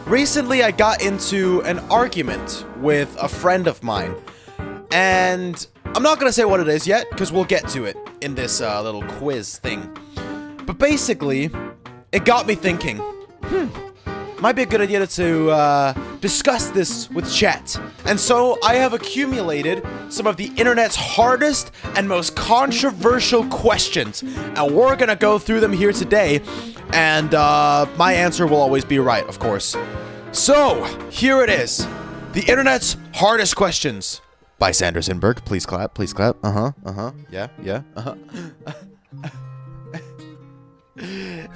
Recently, I got into an argument with a friend of mine, and I'm not gonna say what it is yet, because we'll get to it in this little quiz thing. But basically, it got me thinking, might be a good idea to discuss this with chat. And so I have accumulated some of the internet's hardest and most controversial questions, and we're gonna go through them here today, and my answer will always be right, of course. So, here it is. The internet's hardest questions. By Sander Sindberg. Please clap, please clap. Yeah.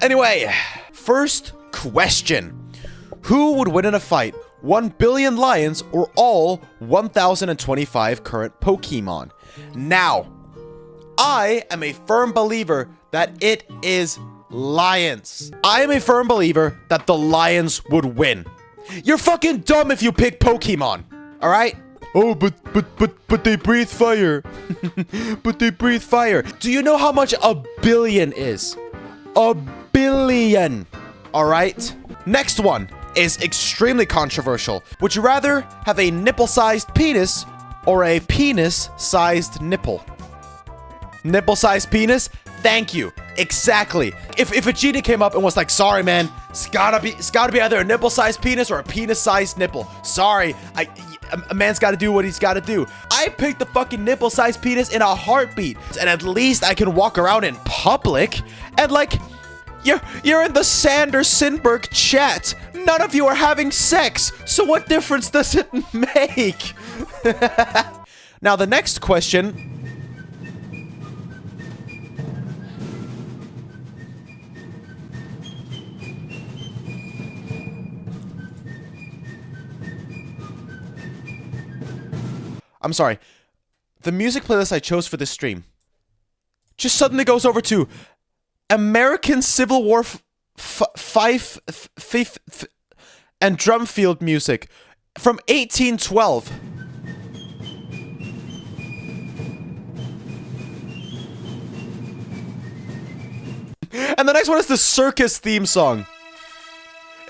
Anyway, first question. Who would win in a fight? 1 billion lions or all 1,025 current Pokemon? Now, I am a firm believer that it is lions. I am a firm believer that the lions would win. You're fucking dumb if you pick Pokemon, alright? Oh, but they breathe fire. But they breathe fire. Do you know how much a billion is? A billion. Alright? Next one is extremely controversial. Would you rather have a nipple-sized penis or a penis-sized nipple? Nipple-sized penis? Thank you. Exactly. If a genie came up and was like, sorry, man, it's gotta be either a nipple-sized penis or a penis-sized nipple. Sorry, a man's gotta do what he's gotta do. I picked the fucking nipple-sized penis in a heartbeat. And at least I can walk around in public and like, you're in the Sander Sindberg chat. None of you are having sex. So what difference does it make? Now the next question. I'm sorry. The music playlist I chose for this stream just suddenly goes over to American Civil War fife and drum field music from 1812. And the next one is the circus theme song.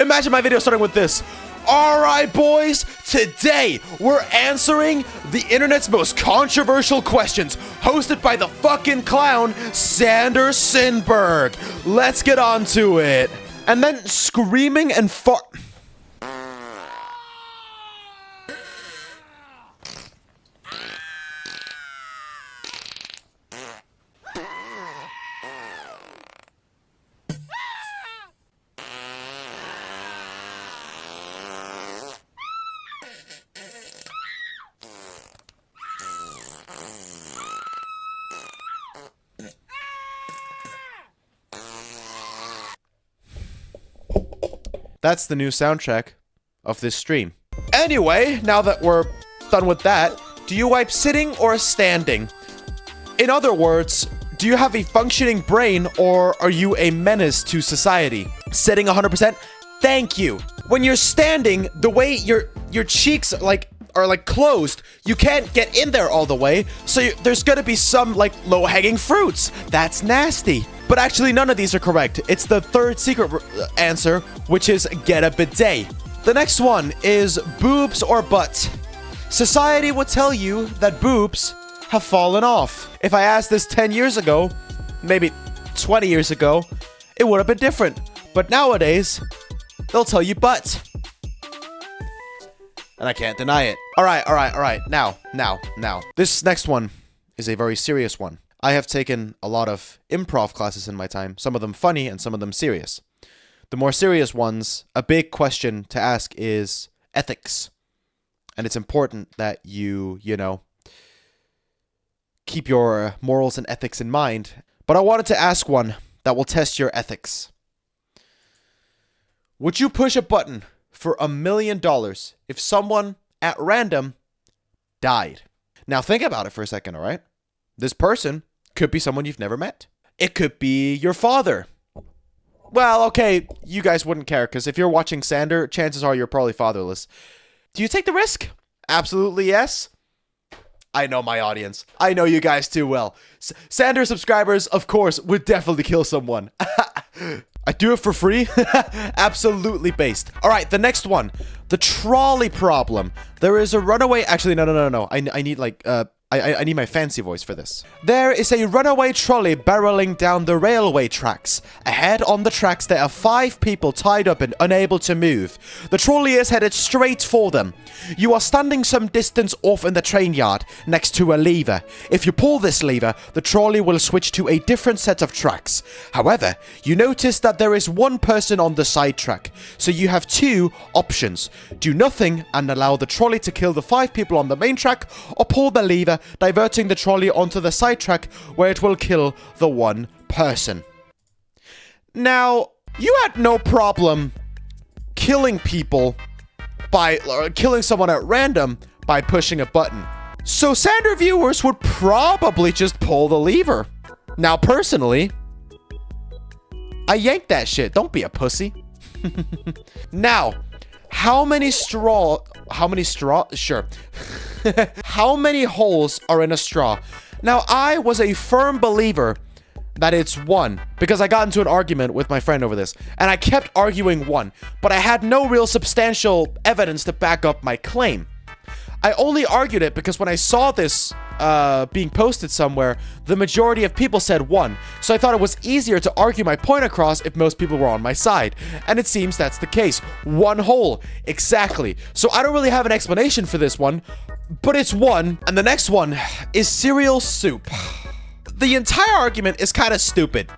Imagine my video starting with this. Alright, boys, today we're answering the internet's most controversial questions, hosted by the fucking clown, Sander Sindberg. Let's get on to it. And then screaming and That's the new soundtrack of this stream. Anyway, now that we're done with that, do you wipe sitting or standing? In other words, do you have a functioning brain or are you a menace to society? Sitting 100%? Thank you. When you're standing, the way your cheeks are closed, you can't get in there all the way, so there's gonna be some low-hanging fruits. That's nasty. But actually, none of these are correct. It's the third secret answer, which is get a bidet. The next one is boobs or butt. Society would tell you that boobs have fallen off. If I asked this 10 years ago, maybe 20 years ago, it would have been different. But nowadays, they'll tell you butt. And I can't deny it. All right. Now. This next one is a very serious one. I have taken a lot of improv classes in my time, some of them funny and some of them serious. The more serious ones, a big question to ask is ethics. And it's important that you keep your morals and ethics in mind. But I wanted to ask one that will test your ethics. Would you push a button for $1 million if someone at random died? Now think about it for a second, all right? This person could be someone you've never met. It could be your father. Well, okay, you guys wouldn't care because if you're watching Sander, chances are you're probably fatherless. Do you take the risk? Absolutely yes. I know my audience. I know you guys too well. Sander subscribers, of course, would definitely kill someone. I do it for free? Absolutely based. All right, the next one. The trolley problem. There is a runaway... Actually, no. I need, like, I need my fancy voice for this. There is a runaway trolley barreling down the railway tracks. Ahead on the tracks, there are 5 people tied up and unable to move. The trolley is headed straight for them. You are standing some distance off in the train yard, next to a lever. If you pull this lever, the trolley will switch to a different set of tracks. However, you notice that there is 1 person on the side track, so you have 2 options. Do nothing and allow the trolley to kill the 5 people on the main track, or pull the lever, diverting the trolley onto the side track where it will kill the 1 person. Now, you had no problem killing people by killing someone at random by pushing a button. So Sander viewers would probably just pull the lever. Now, personally, I yanked that shit. Don't be a pussy. Now, how many straw? Sure. How many holes are in a straw? Now, I was a firm believer that it's 1 because I got into an argument with my friend over this, and I kept arguing 1, but I had no real substantial evidence to back up my claim. I only argued it because when I saw this being posted somewhere, the majority of people said 1, so I thought it was easier to argue my point across if most people were on my side, and it seems that's the case. 1 hole, exactly. So I don't really have an explanation for this one, but it's 1, and the next one is cereal soup. The entire argument is kind of stupid,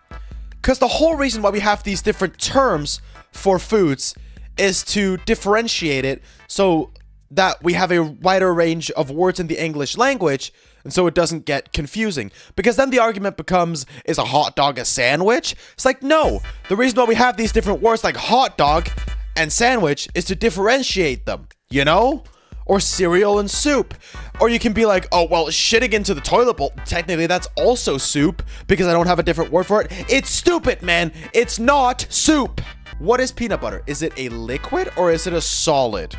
because the whole reason why we have these different terms for foods is to differentiate it so that we have a wider range of words in the English language, and so it doesn't get confusing. Because then the argument becomes, is a hot dog a sandwich? It's like, no. The reason why we have these different words like hot dog and sandwich is to differentiate them, you know? Or cereal and soup. Or you can be like, oh, well, shitting into the toilet bowl, technically that's also soup because I don't have a different word for it. It's stupid, man. It's not soup. What is peanut butter? Is it a liquid or is it a solid?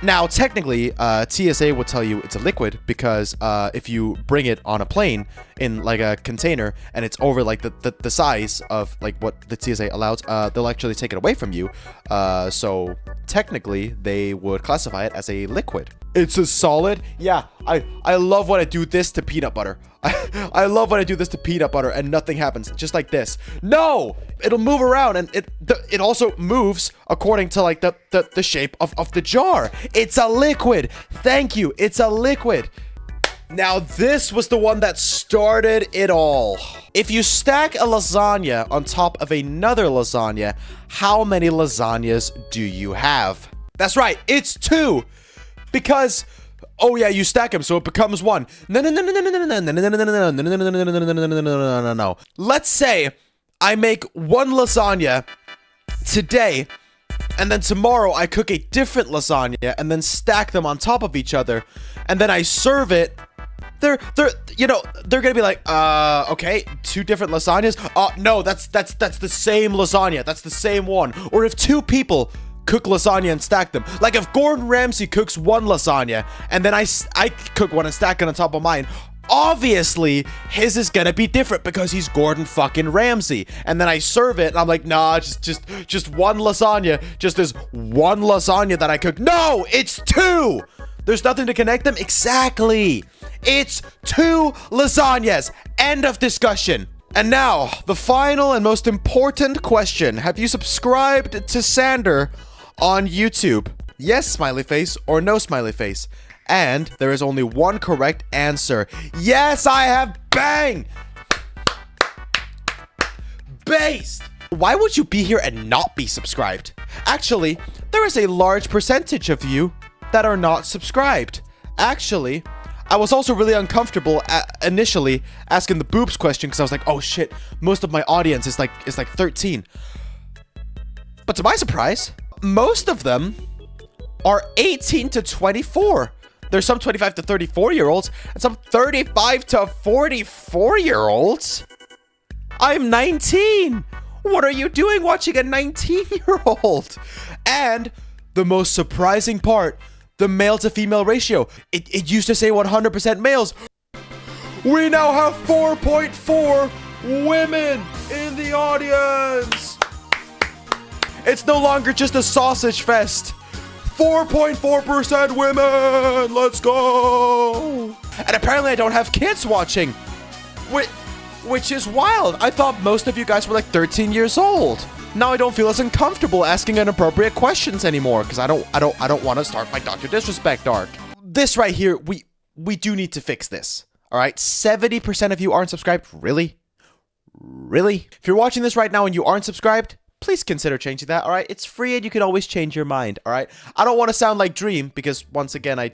Now, technically, TSA would tell you it's a liquid because if you bring it on a plane in like a container and it's over like the size of like what the TSA allows, they'll actually take it away from you. So technically, they would classify it as a liquid. It's a solid? Yeah, I love when I do this to peanut butter. I love when I do this to peanut butter and nothing happens, just like this. No! It'll move around and it also moves according to like the shape of the jar. It's a liquid. Thank you. It's a liquid. Now this was the one that started it all. If you stack a lasagna on top of another lasagna, how many lasagnas do you have? That's right, it's 2. Because, oh yeah, you stack them so it becomes 1. No. Let's say I make 1 lasagna today, and then tomorrow I cook a different lasagna and then stack them on top of each other, and then I serve it. They're gonna be like, okay, 2 different lasagnas. No, that's the same lasagna. That's the same one. Or if 2 people cook lasagna and stack them. Like if Gordon Ramsay cooks 1 lasagna and then I cook one and stack it on top of mine, obviously his is gonna be different because he's Gordon fucking Ramsay. And then I serve it and I'm like, nah, just 1 lasagna. Just this 1 lasagna that I cooked. No, it's 2. There's nothing to connect them. Exactly. It's 2 lasagnas. End of discussion. And now, the final and most important question. Have you subscribed to Sander on YouTube? Yes, smiley face, or no smiley face. And there is only one correct answer. Yes, I have. Bang! Based! Why would you be here and not be subscribed? Actually, there is a large percentage of you that are not subscribed. Actually, I was also really uncomfortable initially asking the boobs question because I was like, oh shit, most of my audience is like 13. But to my surprise, most of them are 18 to 24. There's some 25 to 34-year-olds and some 35 to 44-year-olds. I'm 19. What are you doing watching a 19-year-old? And the most surprising part, the male to female ratio. It used to say 100% males. We now have 4.4 women in the audience. It's no longer just a sausage fest. 4.4% women. Let's go. And apparently I don't have kids watching, which is wild. I thought most of you guys were like 13 years old. Now I don't feel as uncomfortable asking inappropriate questions anymore because I don't want to start my Dr. Disrespect arc. This right here, we do need to fix this. All right, 70% of you aren't subscribed. Really? Really? If you're watching this right now and you aren't subscribed, please consider changing that. All right, it's free and you can always change your mind. All right, I don't want to sound like Dream because once again, I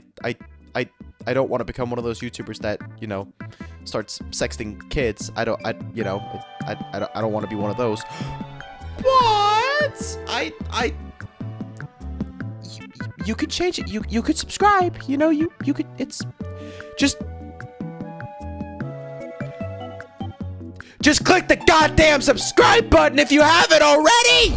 don't want to become one of those YouTubers that, you know, starts sexting kids. I don't want to be one of those. What? You could change it. You could subscribe. You know, you could. It's just click the goddamn subscribe button if you haven't already.